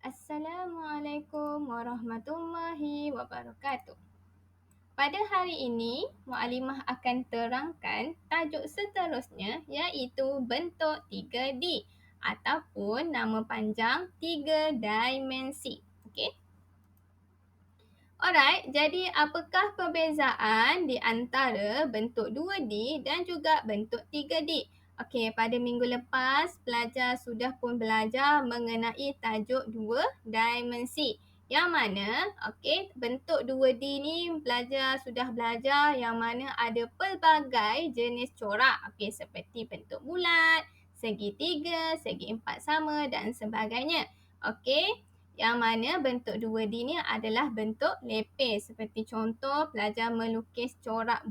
Assalamualaikum warahmatullahi wabarakatuh. Pada hari ini, Mualimah akan terangkan tajuk seterusnya iaitu bentuk 3D ataupun nama panjang 3 dimensi. Okey. Alright, jadi apakah perbezaan di antara bentuk 2D dan juga bentuk 3D? Okey, pada minggu lepas pelajar sudah pun belajar mengenai tajuk 2 dimensi. Yang mana, okey, bentuk 2D ni pelajar sudah belajar yang mana ada pelbagai jenis corak. Okey, seperti bentuk bulat, segitiga, segi empat sama dan sebagainya. Okey. Yang mana bentuk 2D ni adalah bentuk lepis. Seperti contoh pelajar melukis corak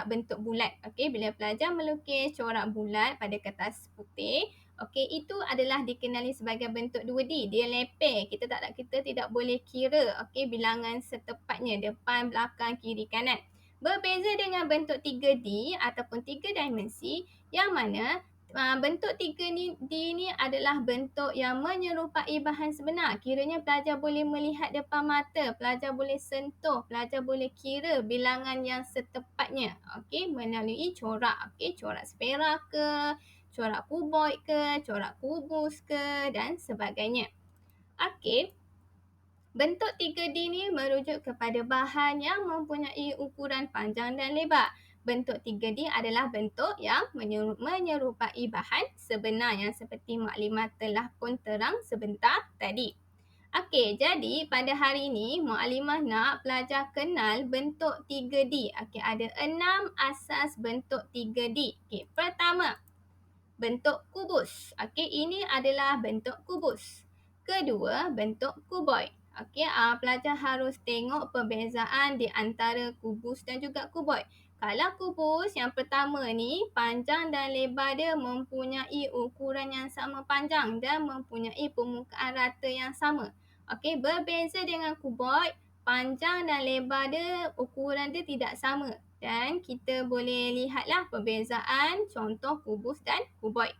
bentuk bulat. Okey, bila pelajar melukis corak bulat pada kertas putih, okey, itu adalah dikenali sebagai bentuk 2D. Dia lepis. Kita tidak boleh kira okey bilangan setepatnya depan, belakang, kiri, kanan. Berbeza dengan bentuk 3D ataupun 3 dimensi yang mana bentuk 3D ni adalah bentuk yang menyerupai bahan sebenar. Kiranya pelajar boleh melihat depan mata, pelajar boleh sentuh, pelajar boleh kira bilangan yang setepatnya. Okey, melalui corak. Okey, corak sfera ke, corak kuboid ke, corak kubus ke dan sebagainya. Okey. Bentuk 3D ni merujuk kepada bahan yang mempunyai ukuran panjang dan lebar. Bentuk 3D adalah bentuk yang menyerupai bahan sebenar yang seperti Muklimah telah pun terang sebentar tadi. Okey, jadi pada hari ini Muklimah nak pelajar kenal bentuk 3D. Okey, ada 6 asas bentuk 3D. Okey, pertama, bentuk kubus. Okey, ini adalah bentuk kubus. Kedua, bentuk kuboid. Okey, pelajar harus tengok perbezaan di antara kubus dan juga kuboid. Kalau kubus yang pertama ni, panjang dan lebar dia mempunyai ukuran yang sama panjang dan mempunyai permukaan rata yang sama. Okey, berbeza dengan kuboid, panjang dan lebar dia, ukuran dia tidak sama. Dan kita boleh lihatlah perbezaan contoh kubus dan kuboid.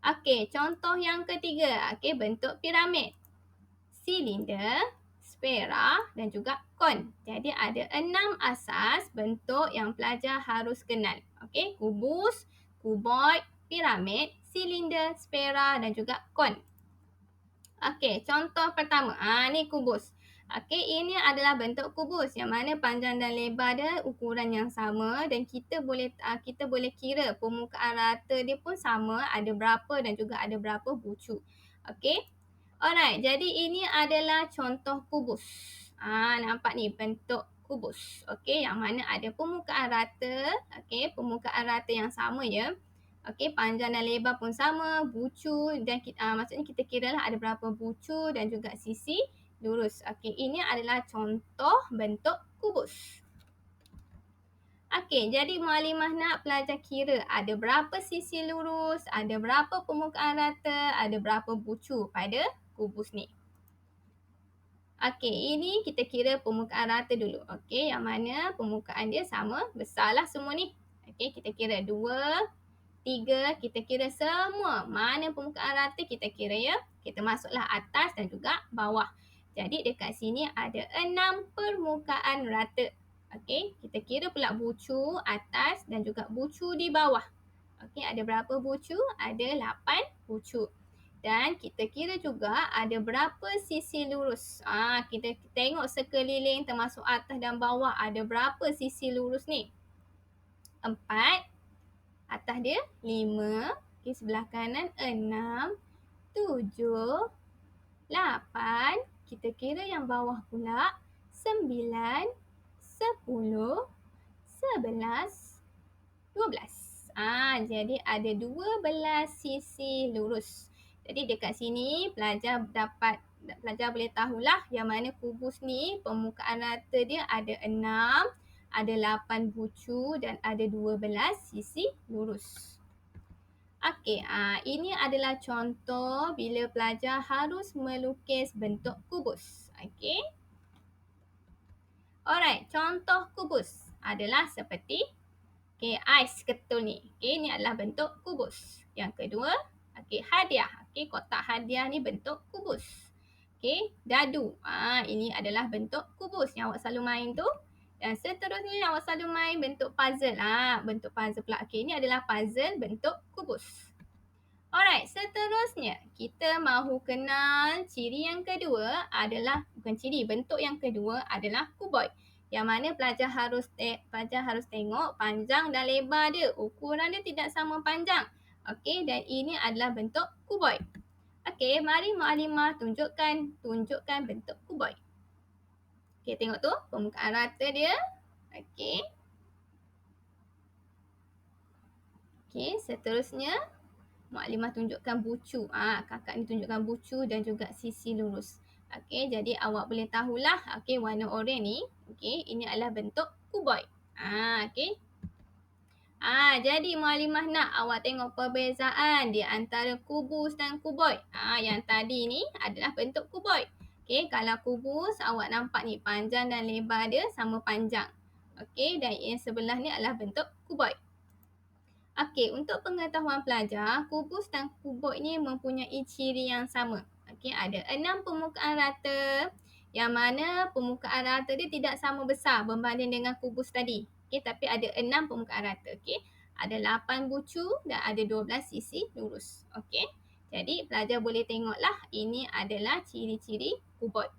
Okey, contoh yang ketiga, okey, bentuk piramid, silinder, sfera dan juga kon. Jadi ada 6 asas bentuk yang pelajar harus kenal. Okey, kubus, kuboid, piramid, silinder, sfera dan juga kon. Okey, contoh pertama. Ni kubus. Okey, ini adalah bentuk kubus yang mana panjang dan lebar dia ukuran yang sama dan kita boleh kira permukaan rata dia pun sama, ada berapa dan juga ada berapa bucu. Okey. Alright, jadi ini adalah contoh kubus. Nampak ni bentuk kubus. Okey, yang mana ada permukaan rata, okey, permukaan rata yang sama ya. Okey, panjang dan lebar pun sama, bucu dan maksudnya kita kiralah ada berapa bucu dan juga sisi lurus. Okey, ini adalah contoh bentuk kubus. Okey, jadi Muklimah nak pelajar kira ada berapa sisi lurus, ada berapa permukaan rata, ada berapa bucu pada kubus ni. Okey, ini kita kira permukaan rata dulu. Okey, yang mana permukaan dia sama besarlah semua ni. Okey, kita kira 2, 3, kita kira semua. Mana permukaan rata kita kira ya. Kita masuklah atas dan juga bawah. Jadi dekat sini ada 6 permukaan rata. Okey, kita kira pula bucu atas dan juga bucu di bawah. Okey, ada berapa bucu? Ada 8 bucu. Dan kita kira juga ada berapa sisi lurus. Kita tengok sekeliling termasuk atas dan bawah ada berapa sisi lurus ni. 4, atas dia 5, okay, sebelah kanan 6, 7, 8, kita kira yang bawah pula 9, 10, 11, 12. Jadi ada 12 sisi lurus. Jadi dekat sini pelajar boleh tahulah yang mana kubus ni permukaan rata dia ada 6, ada 8 bucu dan ada 12 sisi lurus. Okey, ini adalah contoh bila pelajar harus melukis bentuk kubus. Okey. Alright, contoh kubus adalah seperti ais ketul ni. Okey, ni adalah bentuk kubus. Yang kedua, hadiah. Kotak hadiah ni bentuk kubus. Okey, dadu. Ini adalah bentuk kubus yang awak selalu main tu. Dan seterusnya awak selalu main bentuk puzzle. Bentuk puzzle pula. Okey, ini adalah puzzle bentuk kubus. Alright, seterusnya kita mahu kenal ciri yang kedua adalah, bukan ciri, bentuk yang kedua adalah kuboid. Yang mana pelajar harus tengok panjang dan lebar dia. Ukuran dia tidak sama panjang. Okey, dan ini adalah bentuk kuboid. Okey, mari Muallimah tunjukkan bentuk kuboid. Okey, tengok tu permukaan rata dia. Okey. Okey, seterusnya Muallimah tunjukkan bucu. Kakak ni tunjukkan bucu dan juga sisi lurus. Okey, jadi awak boleh tahulah, okey, warna oranye ni, okey, ini adalah bentuk kuboid. Okey. Jadi Muallimah nak awak tengok perbezaan di antara kubus dan kuboid. Yang tadi ni adalah bentuk kuboid. Okey, kalau kubus awak nampak ni panjang dan lebar dia sama panjang. Okey, dan yang sebelah ni adalah bentuk kuboid. Okey, untuk pengetahuan pelajar, kubus dan kuboid ni mempunyai ciri yang sama. Okey, ada 6 permukaan rata yang mana permukaan rata dia tidak sama besar berbanding dengan kubus tadi. Okey, tapi ada 6 permukaan rata. Okey, ada 8 bucu dan ada 12 sisi lurus. Okey, jadi pelajar boleh tengoklah ini adalah ciri-ciri kuboid.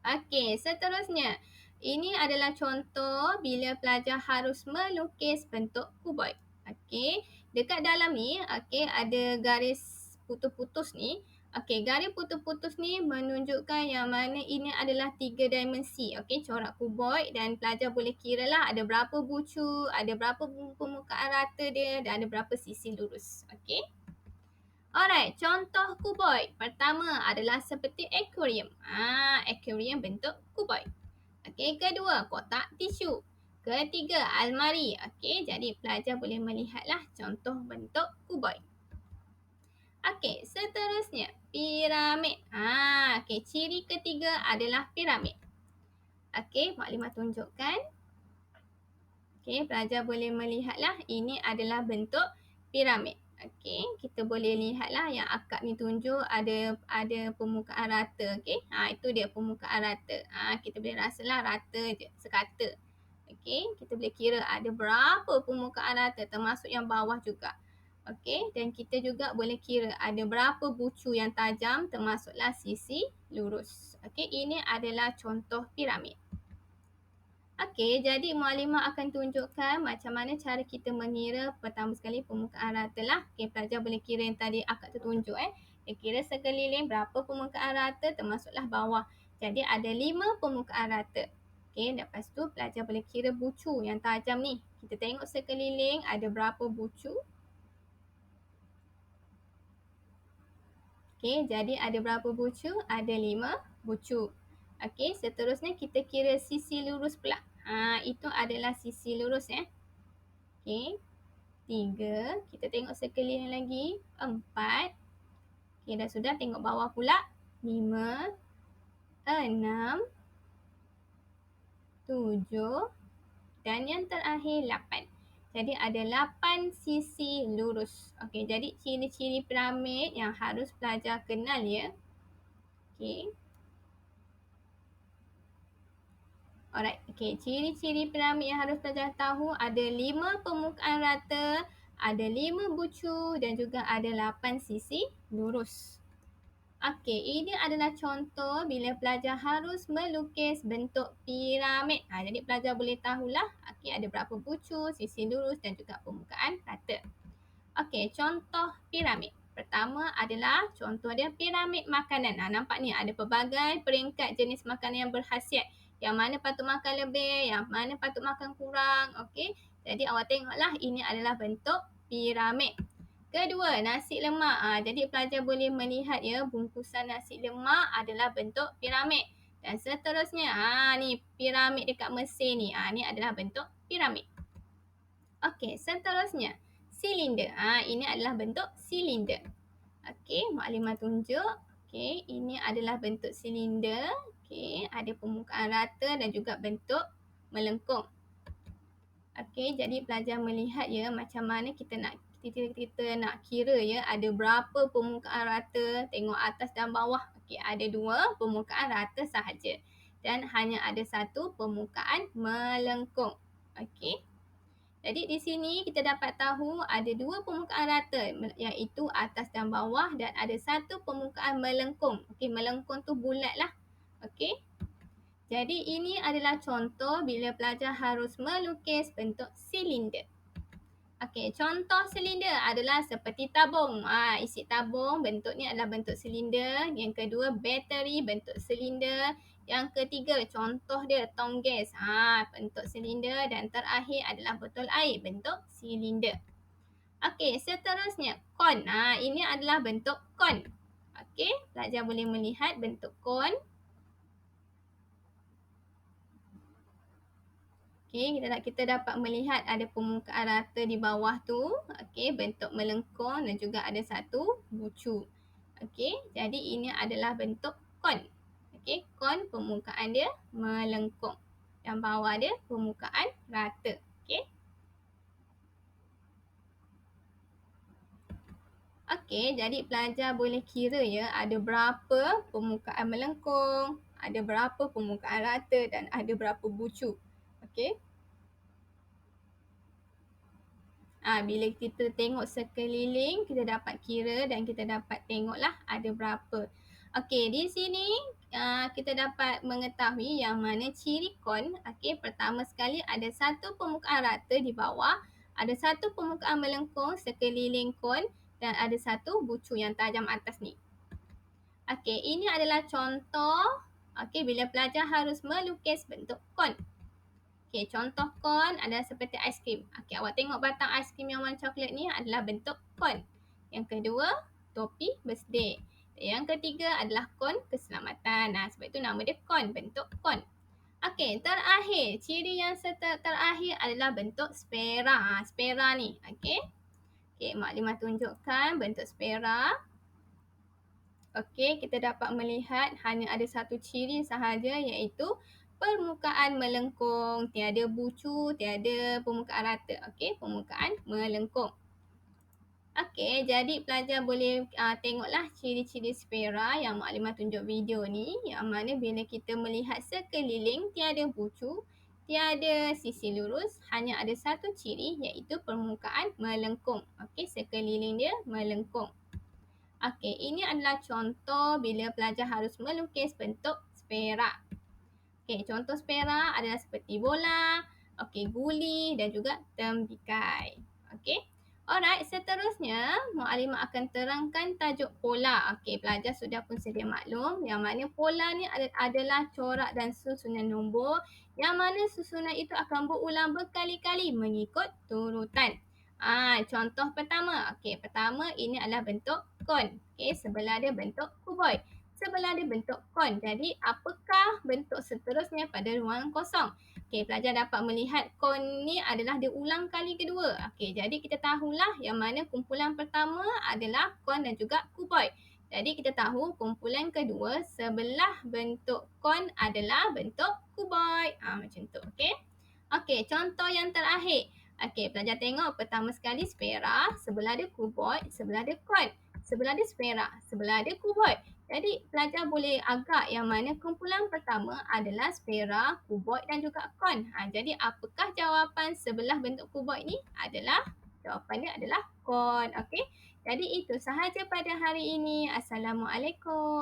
Okey, seterusnya. Ini adalah contoh bila pelajar harus melukis bentuk kuboid. Okey, dekat dalam ni, okey, ada garis putus-putus ni. Okey, garis putus-putus ni menunjukkan yang mana ini adalah 3 dimensi. Okey, corak kuboid, dan pelajar boleh kira lah ada berapa bucu, ada berapa permukaan rata dia dan ada berapa sisi lurus. Okey. Alright, contoh kuboid. Pertama adalah seperti akuarium. Akuarium bentuk kuboid. Okey, kedua, kotak tisu. Ketiga, almari. Okey, jadi pelajar boleh melihatlah contoh bentuk kuboid. Okey, seterusnya, piramid. Okey, ciri ketiga adalah piramid. Okey, Muallimah tunjukkan. Okey, pelajar boleh melihatlah ini adalah bentuk piramid. Okey, kita boleh lihatlah yang akak ni tunjuk ada permukaan rata. Okey, itu dia permukaan rata. Kita boleh rasalah rata je, sekata. Okey, kita boleh kira ada berapa permukaan rata termasuk yang bawah juga. Okey, dan kita juga boleh kira ada berapa bucu yang tajam termasuklah sisi lurus. Okey, ini adalah contoh piramid. Okey, jadi Muallimah akan tunjukkan macam mana cara kita mengira pertama sekali permukaan rata lah. Okey, pelajar boleh kira yang tadi akak tertunjuk. Dia kira sekeliling berapa permukaan rata termasuklah bawah. Jadi ada 5 permukaan rata. Okey, lepas tu pelajar boleh kira bucu yang tajam ni. Kita tengok sekeliling ada berapa bucu. Okey, jadi ada berapa bucu? Ada 5 bucu. Okey, seterusnya kita kira sisi lurus pula. Itu adalah sisi lurus Okey, 3. Kita tengok sekeliling lagi. 4. Okey, dah sudah, tengok bawah pula. 5. 6. 7. Dan yang terakhir 8. Jadi ada 8 sisi lurus. Okey, jadi ciri-ciri piramid yang harus pelajar kenal ya. Okey. Alright, okay. Ciri-ciri piramid yang harus pelajar tahu ada 5 permukaan rata, ada 5 bucu dan juga ada 8 sisi lurus. Okey, ini adalah contoh bila pelajar harus melukis bentuk piramid. Jadi pelajar boleh tahulah ada berapa bucu, sisi lurus dan juga permukaan rata. Okey, contoh piramid. Pertama adalah contoh dia piramid makanan. Nampak ni ada pelbagai peringkat jenis makanan yang berkhasiat. Yang mana patut makan lebih, yang mana patut makan kurang. Okey, jadi awak tengoklah ini adalah bentuk piramid. Kedua, nasi lemak. Jadi pelajar boleh melihat ya bungkusan nasi lemak adalah bentuk piramid. Dan seterusnya, ni piramid dekat Mesir ni. Ni adalah bentuk piramid. Okey, seterusnya silinder. Ini adalah bentuk silinder. Okey, Muallimah tunjuk. Okey, ini adalah bentuk silinder. Okey, ada permukaan rata dan juga bentuk melengkung. Okey, jadi pelajar melihat ya macam mana kita nak kita nak kira ya ada berapa permukaan rata, tengok atas dan bawah. Okey, ada 2 permukaan rata sahaja dan hanya ada 1 permukaan melengkung. Okey. Jadi di sini kita dapat tahu ada 2 permukaan rata iaitu atas dan bawah dan ada 1 permukaan melengkung. Okey, melengkung tu bulat lah. Okey. Jadi ini adalah contoh bila pelajar harus melukis bentuk silinder. Okey, contoh silinder adalah seperti tabung. Isi tabung bentuknya adalah bentuk silinder. Yang kedua, bateri bentuk silinder. Yang ketiga, contoh dia tong gas. Bentuk silinder. Dan terakhir adalah botol air bentuk silinder. Okey, seterusnya kon. Ini adalah bentuk kon. Okey, pelajar boleh melihat bentuk kon. Okey, kita dapat melihat ada permukaan rata di bawah tu. Okey, bentuk melengkung dan juga ada 1 bucu. Okey, jadi ini adalah bentuk kon. Okey, kon permukaan dia melengkung. Yang bawah dia permukaan rata. Okey. Okey, jadi pelajar boleh kira ya ada berapa permukaan melengkung, ada berapa permukaan rata dan ada berapa bucu. Okey. Bila kita tengok sekeliling, kita dapat kira dan kita dapat tengoklah ada berapa. Okey, di sini kita dapat mengetahui yang mana ciri kon. Okey, pertama sekali ada 1 permukaan rata di bawah, ada 1 permukaan melengkung sekeliling kon dan ada 1 bucu yang tajam atas ni. Okey, ini adalah contoh bila pelajar harus melukis bentuk kon. Okey, contoh kon adalah seperti aiskrim. Okey, awak tengok batang aiskrim yang warna coklat ni adalah bentuk kon. Yang kedua, topi birthday. Yang ketiga adalah kon keselamatan. Sebab itu nama dia kon, bentuk kon. Okey, terakhir. Ciri yang terakhir adalah bentuk spera. Spera ni. Okey. Okey, Maklimah tunjukkan bentuk spera. Okey, kita dapat melihat hanya ada 1 ciri sahaja iaitu permukaan melengkung, tiada bucu, tiada permukaan rata. Okey, permukaan melengkung. Okey, jadi pelajar boleh tengoklah ciri-ciri spera yang Maklimah tunjuk video ni, yang mana bila kita melihat sekeliling tiada bucu, tiada sisi lurus, hanya ada 1 ciri iaitu permukaan melengkung. Okey, sekeliling dia melengkung. Okey, ini adalah contoh bila pelajar harus melukis bentuk spera. Okey, contoh spera adalah seperti bola, guli dan juga tembikai. Okey. Alright, seterusnya Maklimah akan terangkan tajuk pola. Okey, pelajar sudah pun sedia maklum yang mana pola ni adalah corak dan susunan nombor yang mana susunan itu akan berulang berkali-kali mengikut turutan. Contoh pertama. Okey, pertama ini adalah bentuk kon. Okey, sebelah dia bentuk kuboid. Sebelah dia bentuk kon. Jadi, apakah bentuk seterusnya pada ruangan kosong? Okey, pelajar dapat melihat kon ni adalah diulang kali kedua. Okey, jadi kita tahulah yang mana kumpulan pertama adalah kon dan juga kuboid. Jadi, kita tahu kumpulan kedua sebelah bentuk kon adalah bentuk kuboid. Macam tu, okey? Okey, contoh yang terakhir. Okey, pelajar tengok pertama sekali spera, sebelah dia kuboid, sebelah dia kon. Sebelah dia spera, sebelah dia kuboid. Jadi pelajar boleh agak yang mana kumpulan pertama adalah spera, kuboid dan juga kon. Jadi apakah jawapan sebelah bentuk kuboid ni? Jawapannya adalah kon. Okey. Jadi itu sahaja pada hari ini. Assalamualaikum.